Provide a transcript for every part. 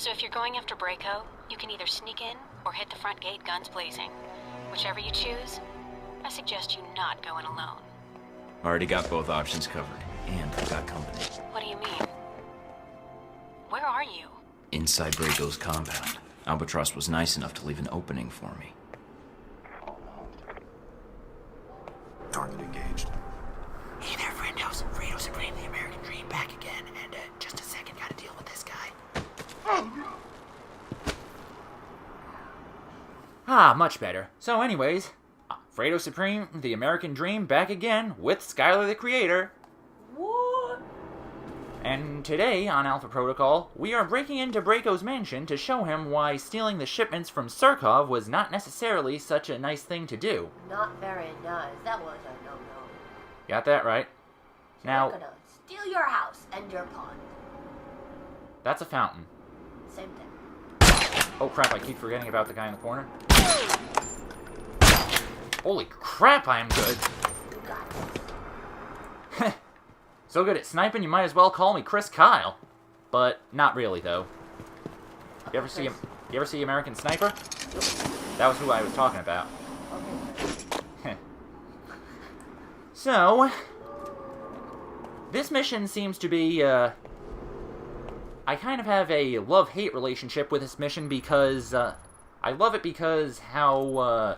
So if you're going after Brayko, you can either sneak in or hit the front gate guns blazing. Whichever you choose, I suggest you not go in alone. Already got both options covered, and I got company. What do you mean? Where are you? Inside Brayko's compound. Albatross was nice enough to leave an opening for me. Target engaged. Hey there, friendos. Fredo Supreme, the American Dream, back again. And just a second, gotta deal with this guy. Ah, much better. So anyways, Fredo Supreme, the American Dream, back again with Skylar the Creator. What? And today, on Alpha Protocol, we are breaking into Brayko's mansion to show him why stealing the shipments from Surkov was not necessarily such a nice thing to do. Not very nice. That was a no-no. Got that right. Now, We're gonna steal your house and your pond. that's a fountain. Same thing. Oh crap, I keep forgetting about the guy in the corner. Holy crap, I am good. You got it. So good at sniping, you might as well call me Chris Kyle. But not really, though. You ever see American Sniper? That was who I was talking about. Okay. So, this mission seems to be, I kind of have a love-hate relationship with this mission because, I love it because how,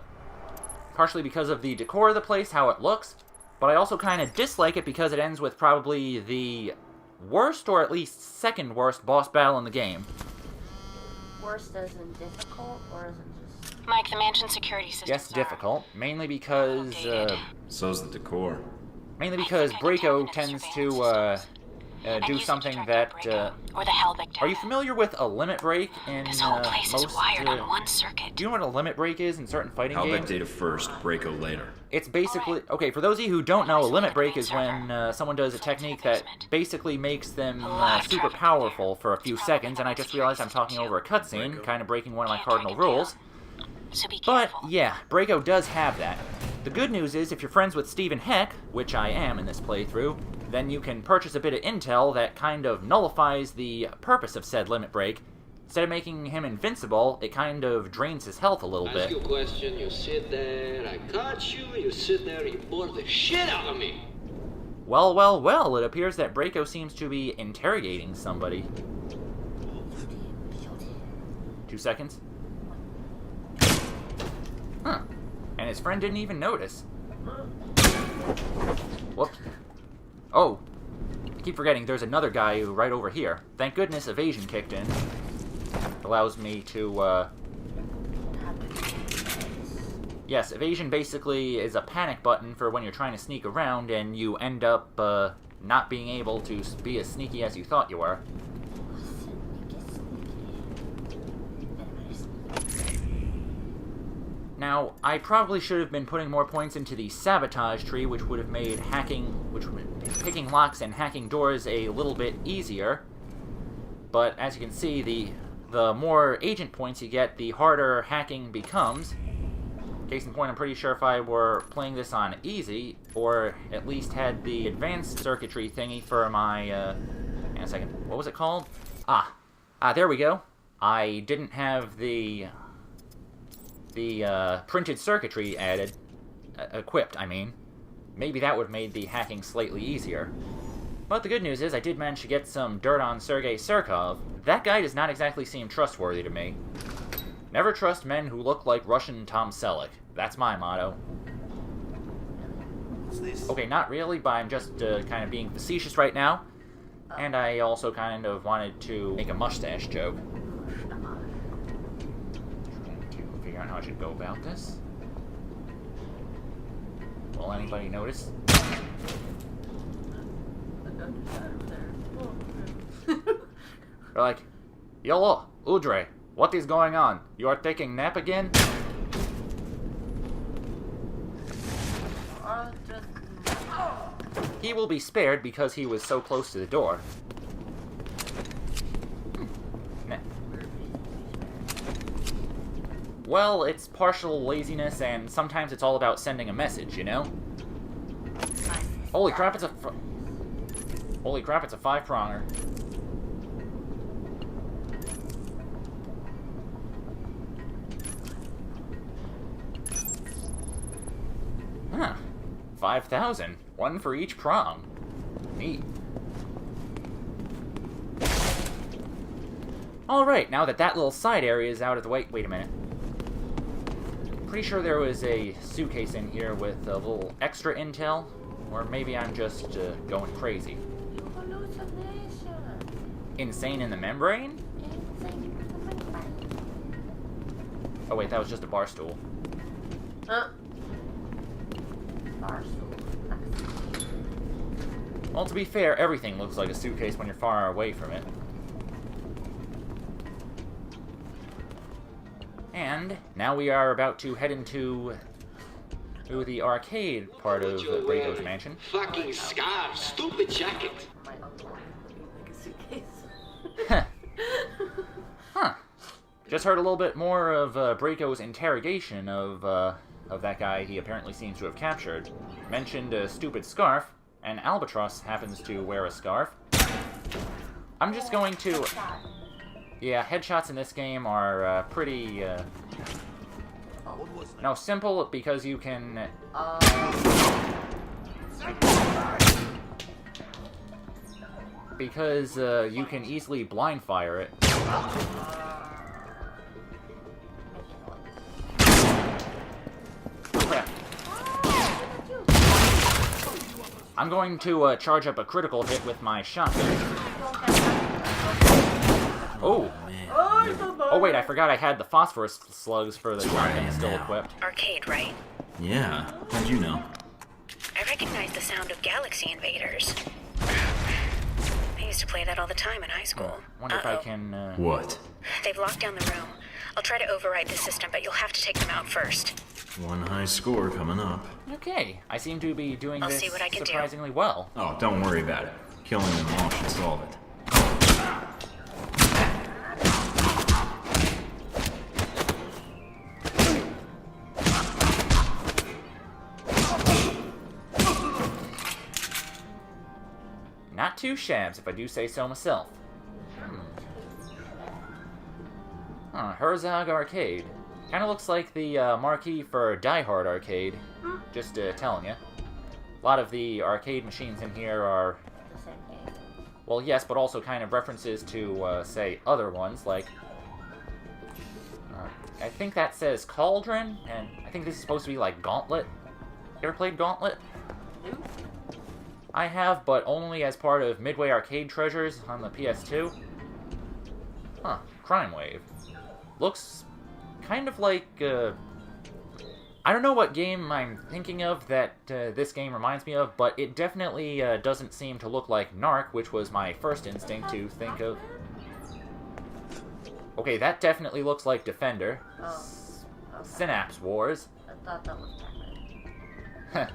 partially because of the decor of the place, how it looks, but I also kind of dislike it because it ends with probably the worst, or at least second worst, boss battle in the game. Worst as in difficult, or is it just... Mike, the mansion security systems Yes, difficult, mainly because, So's the decor. Brayko tends to, do something that, or the Hellvictor. Are you familiar with a limit break in, This whole place most, is wired on one circuit. do you know what a limit break is in certain fighting Halbeck games? data first, Brayko later. It's basically... Okay, for those of you who don't know, a limit break is when someone does a technique that basically makes them super powerful for a few seconds, and I just realized I'm talking over a cutscene, kind of breaking one of my cardinal rules. So be But, careful. yeah, Brayko does have that. The good news is, if you're friends with Stephen Heck, which I am in this playthrough, then you can purchase a bit of intel that kind of nullifies the purpose of said limit break. Instead of making him invincible, it kind of drains his health a little Ask bit. you a question, you sit there, I caught you, you sit there, you bore the shit out of me. Well, well, well, it appears that Brayko seems to be interrogating somebody. 2 seconds. Huh. And his friend didn't even notice. Whoops. Oh. I keep forgetting there's another guy right over here. Thank goodness evasion kicked in. Allows me to, Yes, evasion basically is a panic button for when you're trying to sneak around and you end up, not being able to be as sneaky as you thought you were. Now, I probably should have been putting more points into the sabotage tree, which would have made picking locks and hacking doors a little bit easier. But as you can see, the more agent points you get, the harder hacking becomes. Case in point, I'm pretty sure if I were playing this on easy, or at least had the advanced circuitry thingy for my, hang on a second, what was it called? There we go. I didn't have the printed circuitry equipped, I mean. Maybe that would have made the hacking slightly easier. But the good news is I did manage to get some dirt on Sergei Surkov. That guy does not exactly seem trustworthy to me. Never trust men who look like Russian Tom Selleck. That's my motto. What's this? Okay, not really, but I'm just kind of being facetious right now. And I also kind of wanted to make a mustache joke. To figure out how I should go about this. Will anybody notice? They're like, "Yolo, Udre, what is going on? You are taking nap again?" He will be spared because he was so close to the door. Nah. Well, it's partial laziness, and sometimes it's all about sending a message, you know? Holy crap, it's a Holy crap, it's a 5-pronger. 5,000. One for each prong. Neat. Alright, now that that little side area is out of the way... Wait a minute. Pretty sure there was a suitcase in here with a little extra intel. Or maybe I'm just going crazy. Insane in the membrane? Oh wait, that was just a bar stool. Bar stool. Well, to be fair, everything looks like a suitcase when you're far away from it. And now we are about to head into the arcade part of Brayko's mansion. Fucking scarf, stupid jacket. My uncle like a suitcase. Huh. Just heard a little bit more of Brayko's interrogation of that guy he apparently seems to have captured. Mentioned a stupid scarf, and Albatross happens to wear a scarf. I'm just going to... Yeah, headshots in this game are pretty... No, simple because you can... Because you can easily blind fire it. Crap. I'm going to charge up a critical hit with my shotgun. Oh! Oh wait, I forgot I had the phosphorus slugs for the shotgun still equipped. Arcade, right? Yeah, how'd you know? I recognize the sound of Galaxy Invaders. I used to play that all the time in high school. Wonder if I can... What? They've locked down the room. I'll try to override the system, but you'll have to take them out first. One high score coming up. Okay, I seem to be doing I'll this see what I can do. surprisingly well. Oh, don't worry about it. Killing them all should solve it. Not two shabs, if I do say so myself. Herzog Arcade. Kind of looks like the marquee for Die Hard Arcade. Just telling you. A lot of the arcade machines in here are... The same game. Well, yes, but also kind of references to, say, other ones, like... I think that says Cauldron, and I think this is supposed to be like Gauntlet. You ever played Gauntlet? Nope. I have, but only as part of Midway Arcade Treasures on the PS2. Huh, Crime Wave. Looks kind of like, I don't know what game I'm thinking of that this game reminds me of, but it definitely doesn't seem to look like Narc, which was my first instinct to think of. Okay, that definitely looks like Defender. Oh. Okay. Synapse Wars. I thought that was Pac-Man.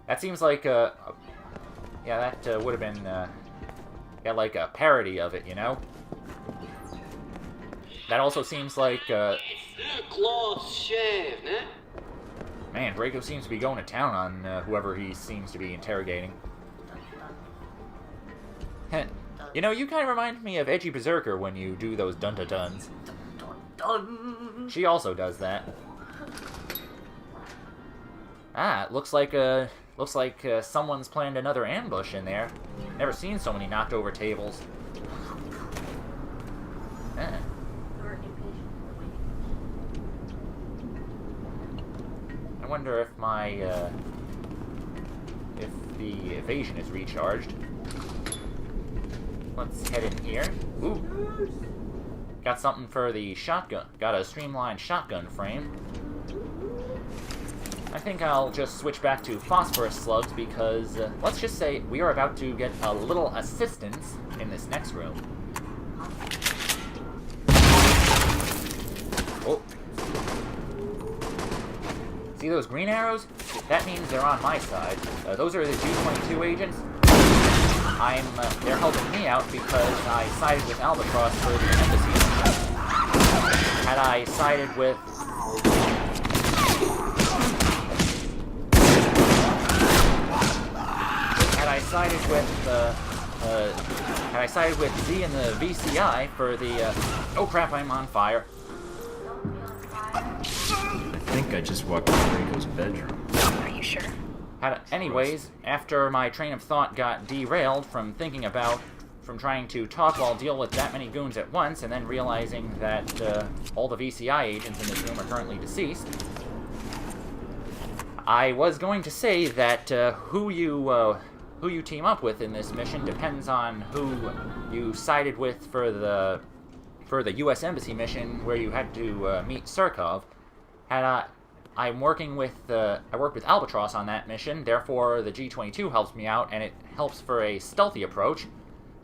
That seems like yeah, that would have been yeah, like a parody of it, you know? That also seems like Close shave, eh? man, Brayko seems to be going to town on whoever he seems to be interrogating. You know, you kind of remind me of Edgy Berserker when you do those dun-da-duns. Dun. She also does that. Ah, it looks like someone's planned another ambush in there. Never seen so many knocked over tables. Ah. You're impatient for waiting. I wonder if my if the evasion is recharged. Let's head in here. Ooh. Got something for the shotgun. Got a streamlined shotgun frame. I think I'll just switch back to phosphorus slugs because, let's just say, we are about to get a little assistance in this next room. Oh. See those green arrows? That means they're on my side. Those are the G-22 agents. They're helping me out because I sided with Albatross for the embassy. Had I sided with... Had I sided with Z and the VCI for the, oh crap, I'm on fire. I think I just walked into Brayko's bedroom. Are you sure? Anyways, after my train of thought got derailed from trying to talk while deal with that many goons at once, and then realizing that all the VCI agents in this room are currently deceased, I was going to say that who you team up with in this mission depends on who you sided with for the U.S. Embassy mission where you had to meet Surkov. I work with Albatross on that mission, therefore the G-22 helps me out, and it helps for a stealthy approach.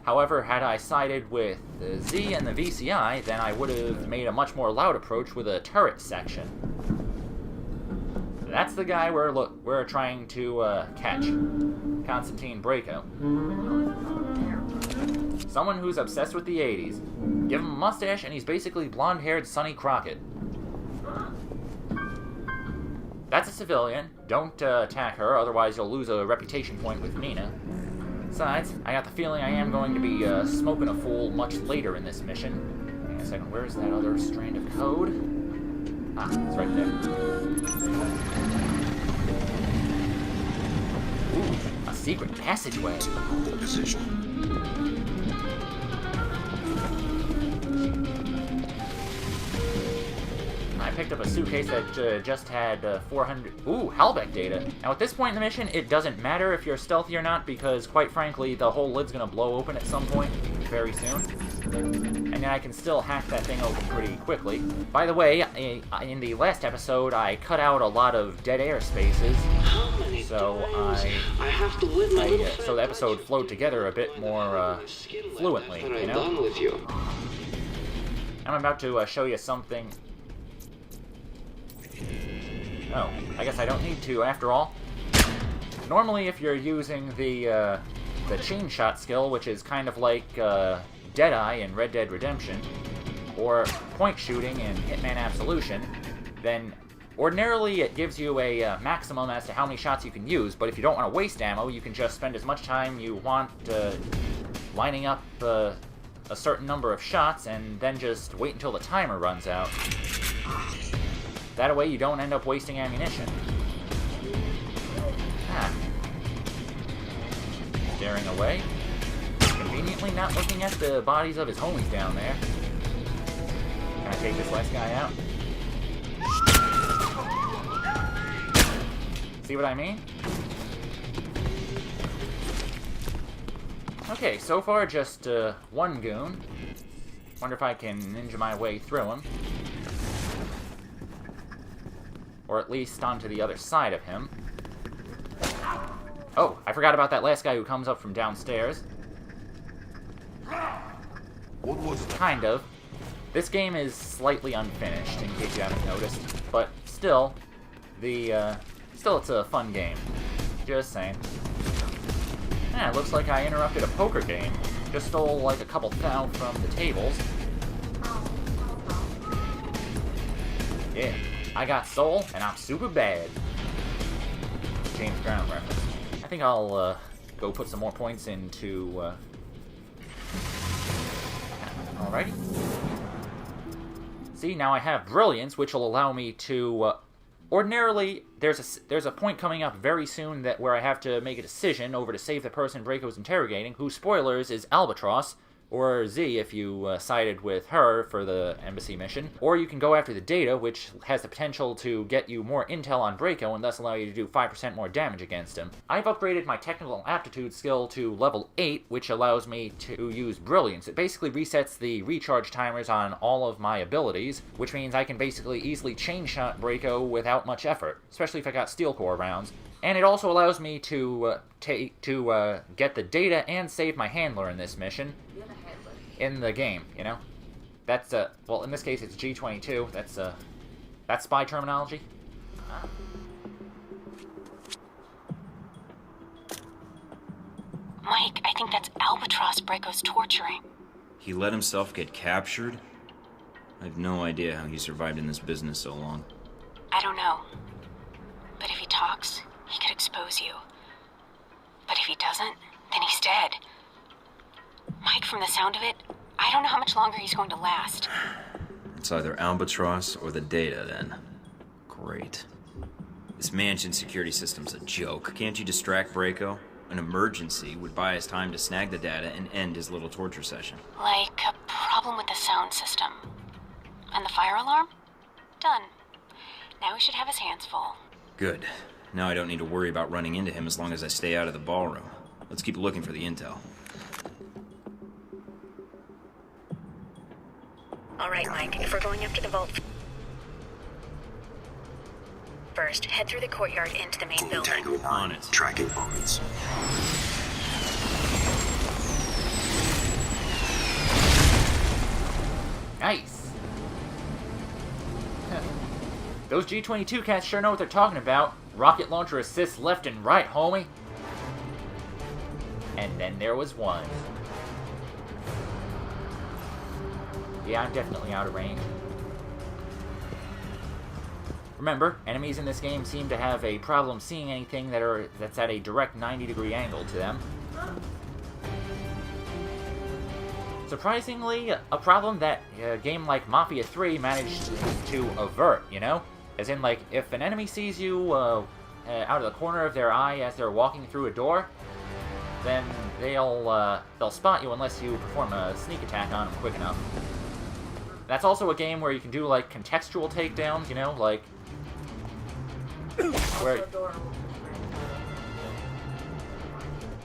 However, had I sided with the Z and the VCI, then I would have made a much more loud approach with a turret section. That's the guy we're trying to catch. Confronting Breakoh. Someone who's obsessed with the 80s. Give him a mustache and he's basically blonde-haired Sonny Crockett. That's a civilian. Don't attack her, otherwise you'll lose a reputation point with Nina. Besides, I got the feeling I am going to be smoking a fool much later in this mission. Hang on a second, where's that other strand of code? Ah, it's right there. Ooh, a secret passageway. Hold position. I picked up a suitcase that just had 400... Ooh, Halbeck data. Now, at this point in the mission, it doesn't matter if you're stealthy or not, because, quite frankly, the whole lid's gonna blow open at some point, very soon. And then I can still hack that thing open pretty quickly. By the way, in the last episode, I cut out a lot of dead air spaces, so so the episode flowed together a bit more fluently, you know? I'm about to show you something... Oh, I guess I don't need to, after all. Normally, if you're using the chain shot skill, which is kind of like Deadeye in Red Dead Redemption, or point shooting in Hitman Absolution, then ordinarily it gives you a maximum as to how many shots you can use, but if you don't want to waste ammo, you can just spend as much time you want lining up a certain number of shots, and then just wait until the timer runs out. That way you don't end up wasting ammunition. Ah. Staring away. Conveniently not looking at the bodies of his homies down there. Can I take this last guy out? See what I mean? Okay, so far just one goon. Wonder if I can ninja my way through him. Or at least onto the other side of him. Oh, I forgot about that last guy who comes up from downstairs. What was that? Kind of. This game is slightly unfinished, in case you haven't noticed. But still, still it's a fun game. Just saying. Yeah, it looks like I interrupted a poker game. Just stole like a couple thou from the tables. Yeah. I got soul, and I'm super bad. James Brown reference. I think I'll go put some more points into... Alrighty. See, now I have Brilliance, which will allow me to... Ordinarily, there's a point coming up very soon where I have to make a decision over to save the person Brayko's interrogating, who, spoilers, is Albatross, or Z if you sided with her for the embassy mission, or you can go after the data, which has the potential to get you more intel on Brayko and thus allow you to do 5% more damage against him. I've upgraded my technical aptitude skill to level 8, which allows me to use Brilliance. It basically resets the recharge timers on all of my abilities, which means I can basically easily chain shot Brayko without much effort, especially if I got steel core rounds. And it also allows me to get the data and save my handler in this mission. In the game, you know? That's, well, in this case, it's G-22. That's spy terminology. Mike, I think that's Albatross Brayko's torturing. He let himself get captured? I have no idea how he survived in this business so long. I don't know. But if he talks, he could expose you. But if he doesn't, then he's dead. Mike, from the sound of it, I don't know how much longer he's going to last. It's either Albatross or the data, then. Great. This mansion security system's a joke. Can't you distract Brayko? An emergency would buy us time to snag the data and end his little torture session. Like a problem with the sound system. And the fire alarm? Done. Now he should have his hands full. Good. Now I don't need to worry about running into him as long as I stay out of the ballroom. Let's keep looking for the intel. All right, Mike, if we're going up to the vault... First, head through the courtyard into the main building. Tango 9. On it. Tracking moments. Nice. Those G-22 cats sure know what they're talking about. Rocket launcher assists left and right, homie. And then there was one. Yeah, I'm definitely out of range. Remember, enemies in this game seem to have a problem seeing anything that's at a direct 90-degree angle to them. Surprisingly, a problem that a game like Mafia 3 managed to avert, you know? As in, like, if an enemy sees you out of the corner of their eye as they're walking through a door, then they'll spot you unless you perform a sneak attack on them quick enough. That's also a game where you can do, like, contextual takedowns, you know, like... where...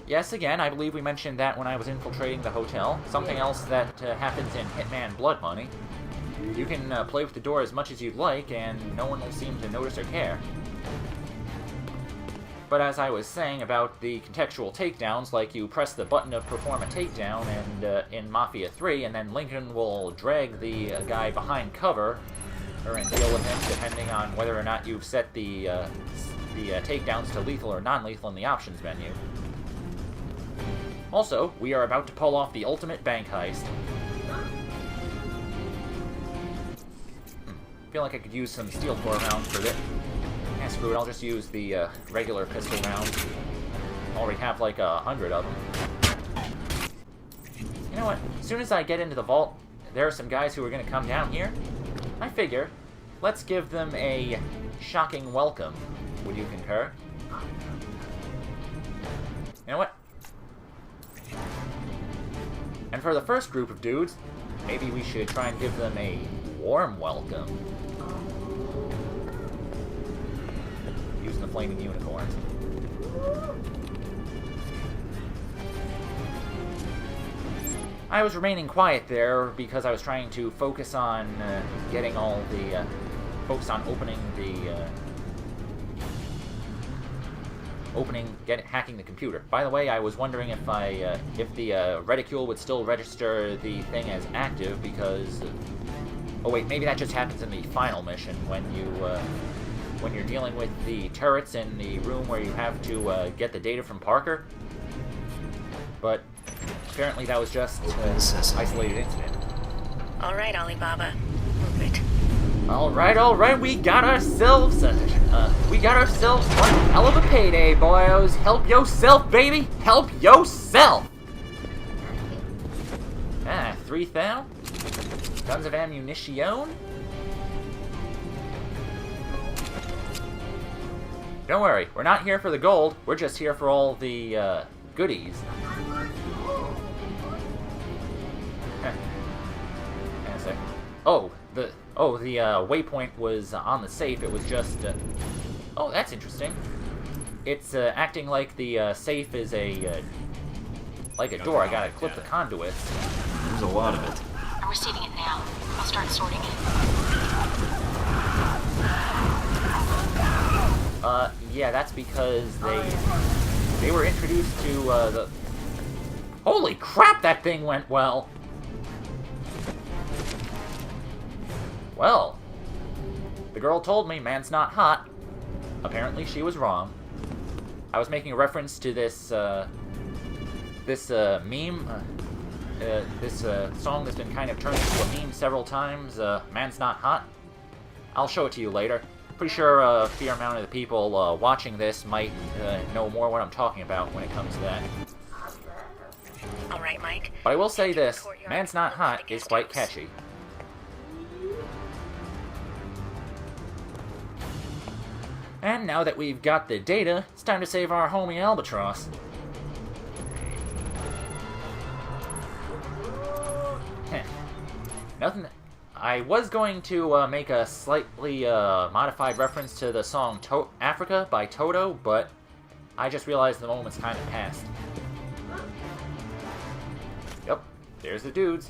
Yes, again, I believe we mentioned that when I was infiltrating the hotel. Something else that happens in Hitman Blood Money. You can play with the door as much as you'd like, and no one will seem to notice or care. But as I was saying about the contextual takedowns, like you press the button to perform a takedown and in Mafia 3, and then Lincoln will drag the guy behind cover, and deal with him depending on whether or not you've set the takedowns to lethal or non-lethal in the options menu. Also, we are about to pull off the ultimate bank heist. Feel like I could use some steel core rounds for this. Yeah, screw it, I'll just use the regular pistol rounds. Already have like 100 of them. You know what? As soon as I get into the vault, there are some guys who are going to come down here. I figure, let's give them a shocking welcome. Would you concur? You know what? And for the first group of dudes, maybe we should try and give them a warm welcome. Using the flaming unicorns. I was remaining quiet there because I was trying to focus on getting all the... focus on opening the... hacking the computer. By the way, I was wondering if the reticule would still register the thing as active because... oh wait, maybe that just happens in the final mission when you're dealing with the turrets in the room where you have to get the data from Parker. But apparently that was just an isolated incident. All right, Alibaba. Move it. All right, we got ourselves one hell of a payday, boyos. Help yourself, baby. Help yourself. 3,000 tons of ammunition. Don't worry, we're not here for the gold. We're just here for all the goodies. The waypoint was on the safe. It was just... oh, that's interesting. It's acting like the safe is like a door. I gotta clip the conduits. There's a lot of it. I'm receiving it now. I'll start sorting it. Yeah, that's because they were introduced to the... Holy crap, that thing went well! Well, the girl told me man's not hot. Apparently she was wrong. I was making a reference to this meme, this song that's been kind of turned into a meme several times, man's not hot. I'll show it to you later. Pretty sure a fair amount of the people watching this might know more what I'm talking about when it comes to that. All right, Mike. But I will say this, man's not hot is quite catchy. And now that we've got the data, it's time to save our homie Albatross. Nothing. I was going to make a slightly modified reference to the song Africa by Toto, but I just realized the moment's kind of passed. Yep, there's the dudes.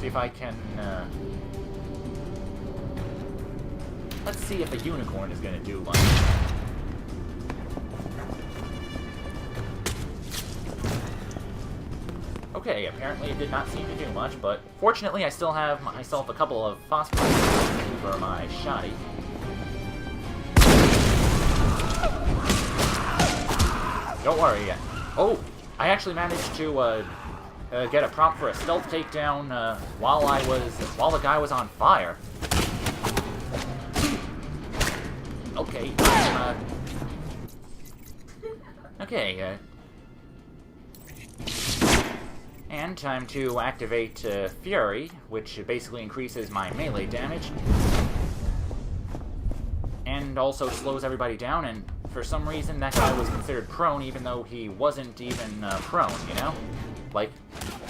See if I can... Let's see if a unicorn is going to do much. Okay, apparently it did not seem to do much, but fortunately I still have myself a couple of phosphorus for my shoddy. Don't worry yet. Oh, I actually managed to get a prompt for a stealth takedown while the guy was on fire. Okay. Okay. And time to activate Fury, which basically increases my melee damage. And also slows everybody down, and for some reason that guy was considered prone even though he wasn't even prone, you know? Like,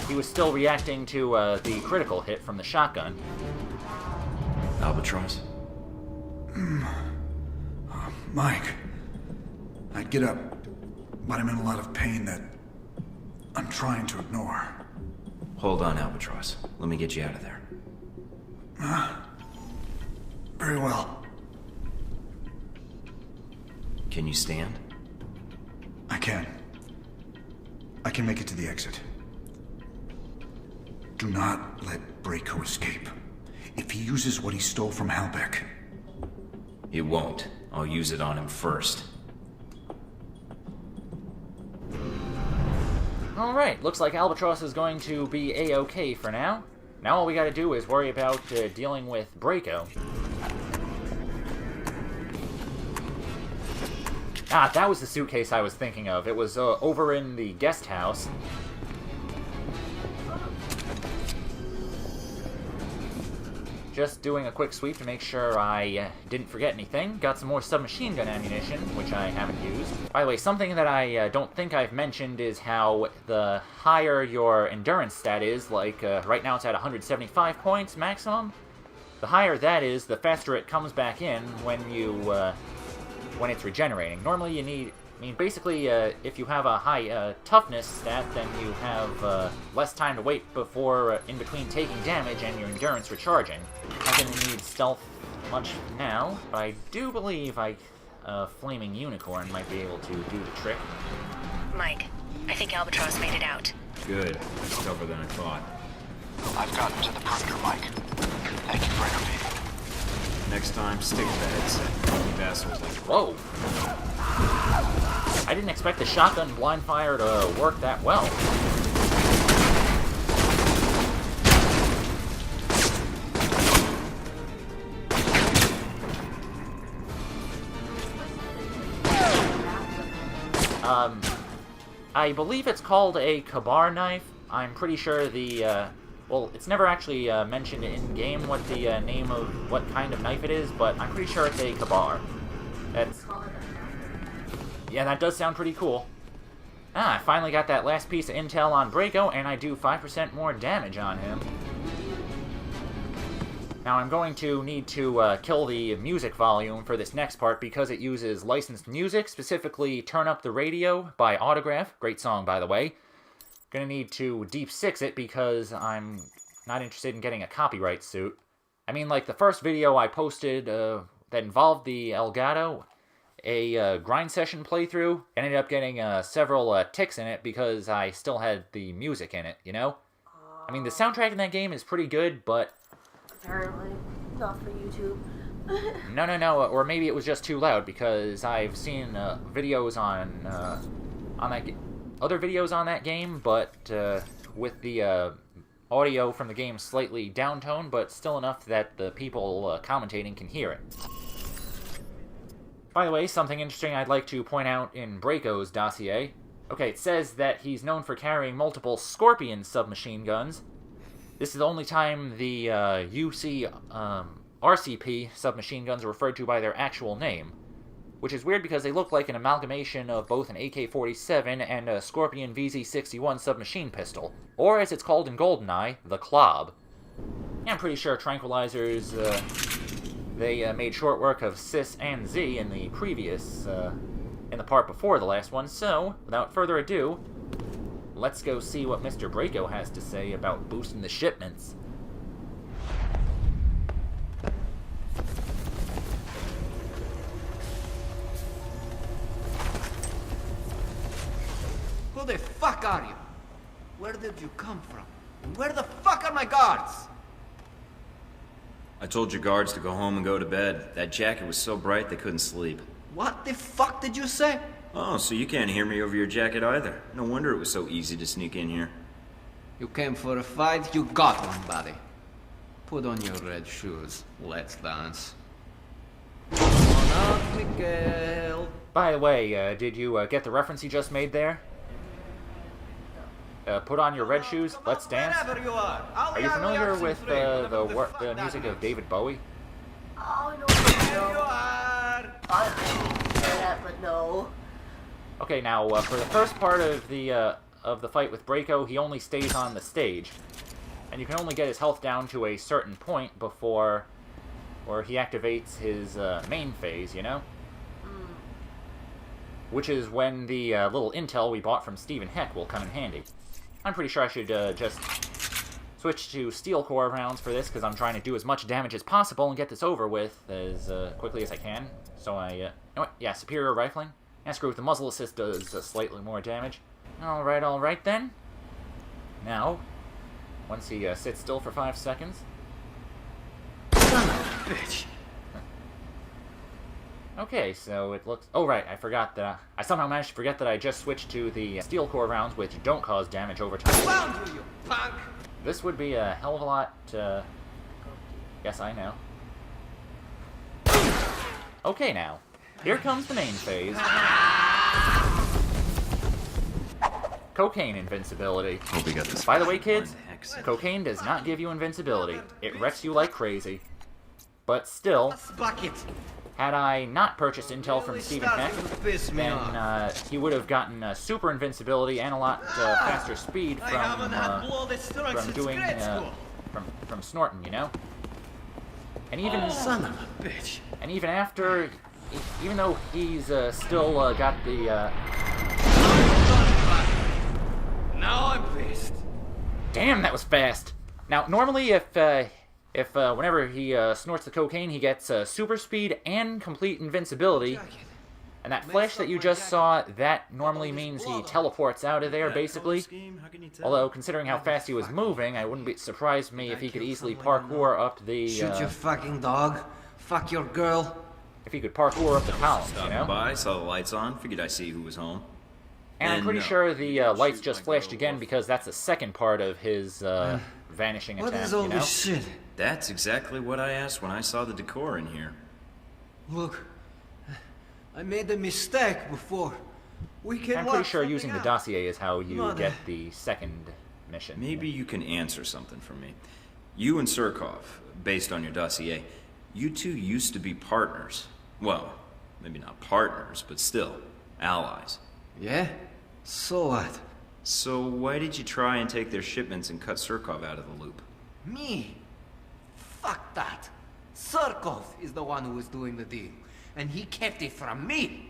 he was still reacting to the critical hit from the shotgun. Albatross? Mike, I'd get up, but I'm in a lot of pain that I'm trying to ignore. Hold on, Albatross. Let me get you out of there. Very well. Can you stand? I can. I can make it to the exit. Do not let Brayko escape. If he uses what he stole from Halbeck... It won't. I'll use it on him first. Alright, looks like Albatross is going to be A-okay for now. Now all we gotta do is worry about dealing with Brayko. Ah, that was the suitcase I was thinking of. It was over in the guest house. Just doing a quick sweep to make sure I didn't forget anything. Got some more submachine gun ammunition, which I haven't used. By the way, something that I don't think I've mentioned is how the higher your endurance stat is, like right now it's at 175 points maximum. The higher that is, the faster it comes back in when you when it's regenerating. Normally you need... I mean, basically, if you have a high toughness stat, then you have less time to wait before, in between taking damage and your endurance recharging. Not going to need stealth much now, but I do believe Flaming Unicorn might be able to do the trick. Mike, I think Albatross made it out. Good. That's tougher than I thought. I've gotten to the perimeter, Mike. Thank you for intervening. Next time, stick to the headset. Leave assholes like... Whoa! I didn't expect the shotgun blind fire to work that well. I believe it's called a Kabar knife. I'm pretty sure the, well, it's never actually mentioned in-game what the name of what kind of knife it is, but I'm pretty sure it's a Kabar. That's... Yeah, that does sound pretty cool. Ah, I finally got that last piece of intel on Brayko, and I do 5% more damage on him. Now I'm going to need to kill the music volume for this next part because it uses licensed music, specifically Turn Up the Radio by Autograph. Great song, by the way. Gonna need to Deep Six it because I'm not interested in getting a copyright suit. I mean, like the first video I posted that involved the Elgato, a grind session playthrough, ended up getting several ticks in it because I still had the music in it, you know? I mean, the soundtrack in that game is pretty good, but... Apparently, not for YouTube. No, or maybe it was just too loud, because I've seen videos on that other videos on that game, but with the audio from the game slightly downtoned, but still enough that the people commentating can hear it. By the way, something interesting I'd like to point out in Brayko's dossier. Okay, it says that he's known for carrying multiple Scorpion submachine guns. This is the only time the UC RCP submachine guns are referred to by their actual name, which is weird because they look like an amalgamation of both an AK-47 and a Scorpion VZ-61 submachine pistol, or as it's called in GoldenEye, the Klob. Yeah, I'm pretty sure tranquilizers, they made short work of Cis and Z in the previous, in the part before the last one, so, without further ado, let's go see what Mr. Brayko has to say about boosting the shipments. Who the fuck are you? Where did you come from? And where the fuck are my guards? I told your guards to go home and go to bed. That jacket was so bright they couldn't sleep. What the fuck did you say? Oh, so you can't hear me over your jacket either. No wonder it was so easy to sneak in here. You came for a fight, you got one, buddy. Put on your red shoes. Let's dance. Come on out, Miguel. By the way, did you get the reference he just made there? Put on your red shoes, let's dance. Are you familiar with the music of David Bowie? Oh, no, There you are. I know that, but no. Okay, now for the first part of the fight with Brayko, he only stays on the stage, and you can only get his health down to a certain point before, or he activates his main phase, you know? Which is when the little intel we bought from Stephen Heck will come in handy. I'm pretty sure I should just switch to steel core rounds for this, because I'm trying to do as much damage as possible and get this over with as quickly as I can. So you know what? Yeah, superior rifling. And screw with the muzzle assist does slightly more damage. Alright then. Now, once he sits still for 5 seconds. Son of a bitch. Okay, so it looks... Oh, right, I forgot that... I somehow managed to forget that I just switched to the steel core rounds, which don't cause damage over time. Found you, you punk! This would be a hell of a lot, Yes, I know. Okay, now. Here comes the main phase. Cocaine invincibility. Hope we got this. By the way, kids, cocaine does not give you invincibility. It wrecks you like crazy. But still... Bucket. Had I not purchased intel from Stephen Heck, Piss me then off. he would have gotten super invincibility and a lot faster speed from doing from snorting, you know. And even Son of a bitch. and even after, even though he's still got the Now I'm pissed. damn, that was fast. Now normally if whenever he snorts the cocaine, he gets super speed and complete invincibility. And that flash that you just saw, that normally means he teleports out of there, basically. Although, considering how fast he was moving, I wouldn't be surprised me if he could easily parkour up the... Shoot your fucking dog. Fuck your girl. If he could parkour up the columns, you Stopping know? by, saw the lights on, figured I see who was home. And I'm pretty sure the lights just flashed again because that's the second part of his vanishing What attack, is all you know? this shit? That's exactly what I asked when I saw the decor in here. Look, I made a mistake before. We can I'm pretty work sure something using the out. dossier is how you Mother. get the second mission. Maybe you can answer something for me. You and Surkov, based on your dossier, you two used to be partners. Well, maybe not partners, but still, allies. Yeah? So what? So why did you try and take their shipments and cut Surkov out of the loop? Me? Fuck that. Surkov is the one who was doing the deal, and he kept it from me.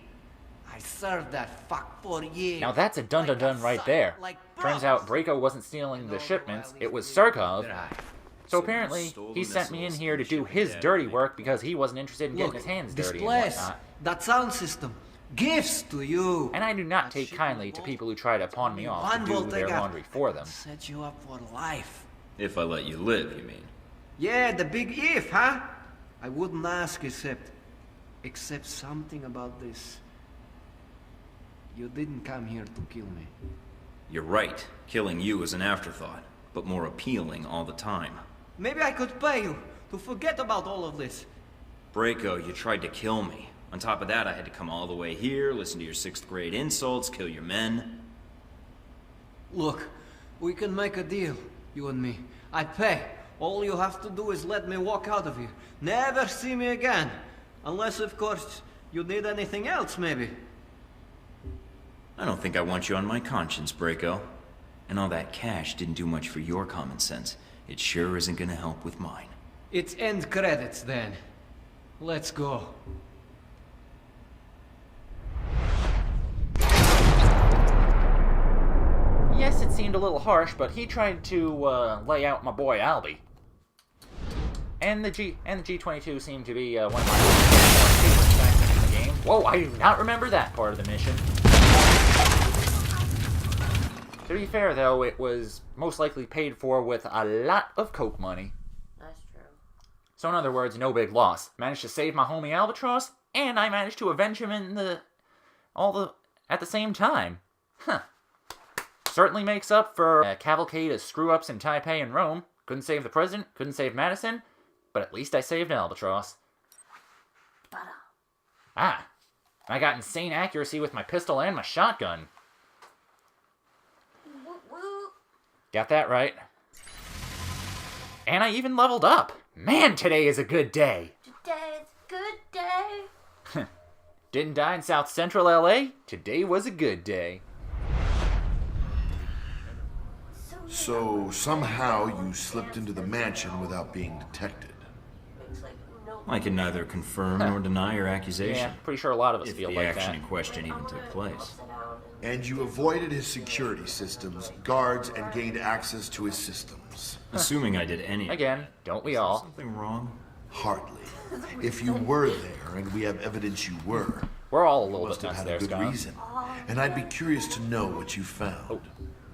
I served that fuck for years. Now that's a dun-dun-dun Like a right son, there. like Turns out brothers. Brayko wasn't stealing the And shipments, all it was the while Surkov. they're right. So you apparently, stole he the sent me in missiles here to from do your his dad, dirty right? work because he wasn't interested in getting Look, his hands this dirty and place, whatnot. that sound system, gifts to you. And I do not That take shit kindly you to bought, people who try to pawn me off one to do will their take out. laundry for them. Set you up for life. If I let you live, you mean? Yeah, the big if, huh? I wouldn't ask except something about this. You didn't come here to kill me. You're right. Killing you is an afterthought, but more appealing all the time. Maybe I could pay you to forget about all of this. Brayko, you tried to kill me. On top of that, I had to come all the way here, listen to your 6th grade insults, kill your men. Look, we can make a deal, you and me. I pay All you have to do is let me walk out of here. Never see me again. Unless, of course, you need anything else, maybe. I don't think I want you on my conscience, Brayko. And all that cash didn't do much for your common sense. It sure isn't gonna help with mine. It's end credits, then. Let's go. Yes, it seemed a little harsh, but he tried to lay out my boy Albie. And the G22 seemed to be one of my favorite factions in the game. Whoa, I do not remember that part of the mission. To be fair, though, it was most likely paid for with a lot of coke money. That's true. So in other words, no big loss. Managed to save my homie Albatross, and I managed to avenge him at the same time. Huh. Certainly makes up for a cavalcade of screw-ups in Taipei and Rome. Couldn't save the president, couldn't save Madison, but at least I saved Albatross. Ah, I got insane accuracy with my pistol and my shotgun. Got that right. And I even leveled up. Man, today is a good day. Today's a good day. Didn't die in South Central LA? Today was a good day. So somehow you slipped into the mansion without being detected. I can neither confirm nor deny your accusation. Yeah, pretty sure a lot of us if feel the like action that. in question even took place. And you avoided his security systems, guards, and gained access to his systems. Assuming I did any. Again, don't we all? Something wrong? Hardly. If you were there, and we have evidence you were, We're all a little must bit have nuts had there, a good Scott. reason. And I'd be curious to know what you found.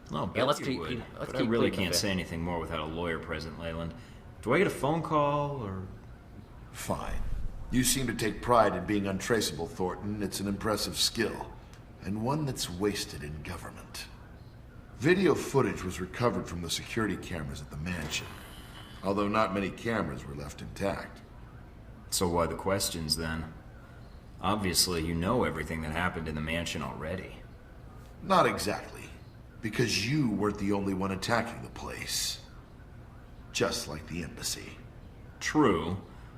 No, Yeah, let's you keep- would. let's But keep I really pleading can't the say anything more without a lawyer present, Leyland. Do I get a phone call, or...? Fine. You seem to take pride in being untraceable, Thornton. It's an impressive skill, and one that's wasted in government. Video footage was recovered from the security cameras at the mansion, although not many cameras were left intact. So why the questions, then? Obviously, you know everything that happened in the mansion already. Not exactly, because you weren't the only one attacking the place. Just like the embassy. True.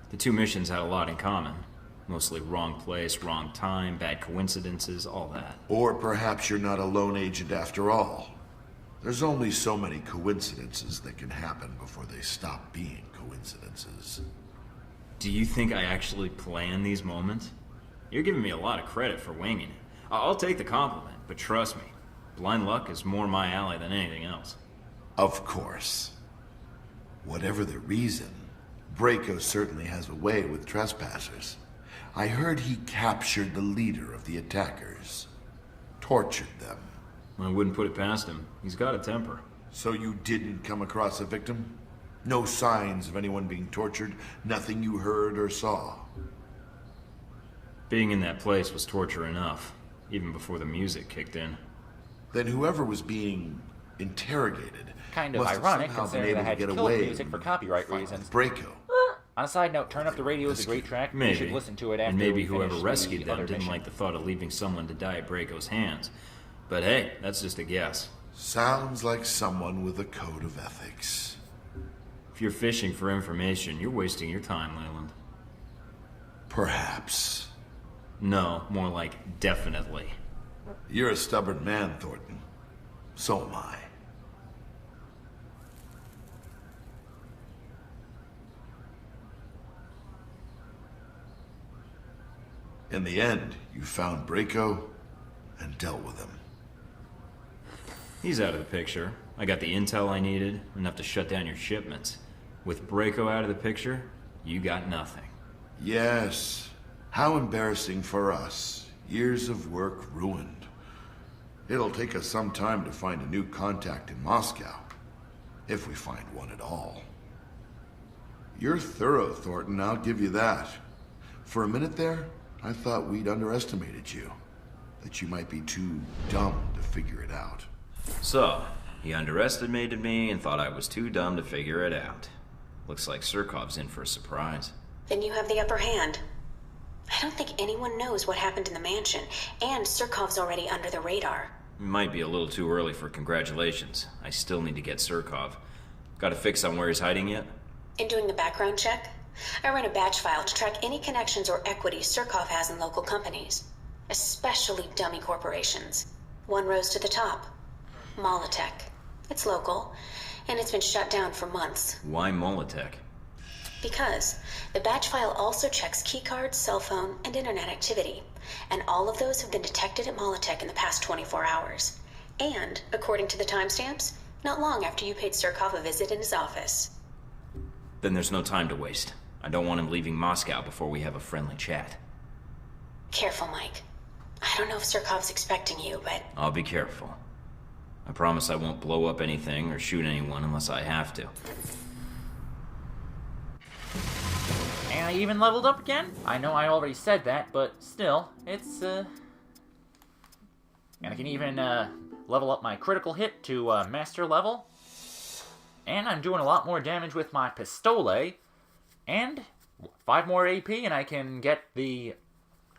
The two missions had a lot in common. Mostly wrong place, wrong time, bad coincidences, all that. Or perhaps you're not a lone agent after all. There's only so many coincidences that can happen before they stop being coincidences. Do you think I actually plan these moments? You're giving me a lot of credit for winging it. I'll take the compliment, but trust me, blind luck is more my alley than anything else. Of course. Whatever the reason, Brayko certainly has a way with trespassers. I heard he captured the leader of the attackers. Tortured them. I wouldn't put it past him. He's got a temper. So you didn't come across a victim? No signs of anyone being tortured? Nothing you heard or saw? Being in that place was torture enough, even before the music kicked in. Then whoever was being interrogated Kind of must have ironic, somehow been considering able I to had get killed away music for and copyright fight reasons. with Brayko. On a side note, Turn Up the Radio is a great track. Maybe. You should listen to it after and maybe we whoever finish rescued the them other didn't mission. like the thought of leaving someone to die at Brayko's hands. But hey, that's just a guess. Sounds like someone with a code of ethics. If you're fishing for information, you're wasting your time, Leyland. Perhaps. No, more like definitely. You're a stubborn man, Thornton. So am I. In the end, you found Brayko and dealt with him. He's out of the picture. I got the intel I needed, enough to shut down your shipments. With Brayko out of the picture, you got nothing. Yes. How embarrassing for us. Years of work ruined. It'll take us some time to find a new contact in Moscow. If we find one at all. You're thorough, Thornton, I'll give you that. For a minute there, I thought we'd underestimated you. That you might be too dumb to figure it out. So, he underestimated me and thought I was too dumb to figure it out. Looks like Surkov's in for a surprise. Then you have the upper hand. I don't think anyone knows what happened in the mansion, and Surkov's already under the radar. Might be a little too early for congratulations. I still need to get Surkov. Got a fix on where he's hiding yet? In doing the background check, I ran a batch file to track any connections or equities Surkov has in local companies, especially dummy corporations. One rose to the top. Molotech. It's local, and it's been shut down for months. Why Molotech? Because the batch file also checks keycards, cell phone, and internet activity, and all of those have been detected at Molotech in the past 24 hours. And, according to the timestamps, not long after you paid Surkov a visit in his office. Then there's no time to waste. I don't want him leaving Moscow before we have a friendly chat. Careful, Mike. I don't know if Surkov's expecting you, but... I'll be careful. I promise I won't blow up anything or shoot anyone unless I have to. And I even leveled up again? I know I already said that, but still, it's, And I can even, level up my critical hit to, master level. And I'm doing a lot more damage with my pistole. And 5 more AP, and I can get the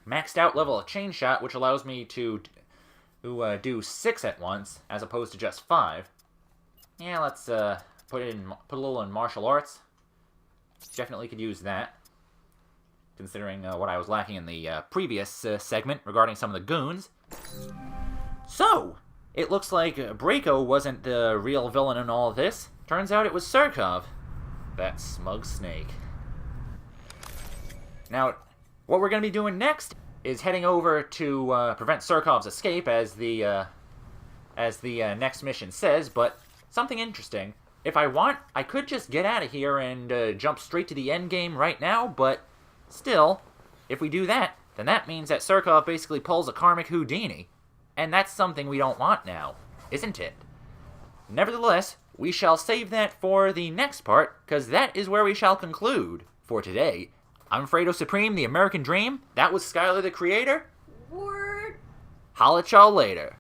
maxed out level of chain shot, which allows me to do 6 at once, as opposed to just 5. Yeah, let's, put a little in martial arts. Definitely could use that, considering what I was lacking in the previous segment regarding some of the goons. So, it looks like Brayko wasn't the real villain in all of this. Turns out it was Surkov. That smug snake. Now, what we're going to be doing next is heading over to prevent Surkov's escape, as the next mission says, but something interesting. If I want, I could just get out of here and jump straight to the end game right now, but still, if we do that, then that means that Surkov basically pulls a karmic Houdini, and that's something we don't want now, isn't it? Nevertheless, we shall save that for the next part, because that is where we shall conclude for today. I'm Fredo Supreme, the American Dream. That was Skylar the Creator. Word. Holla at y'all later.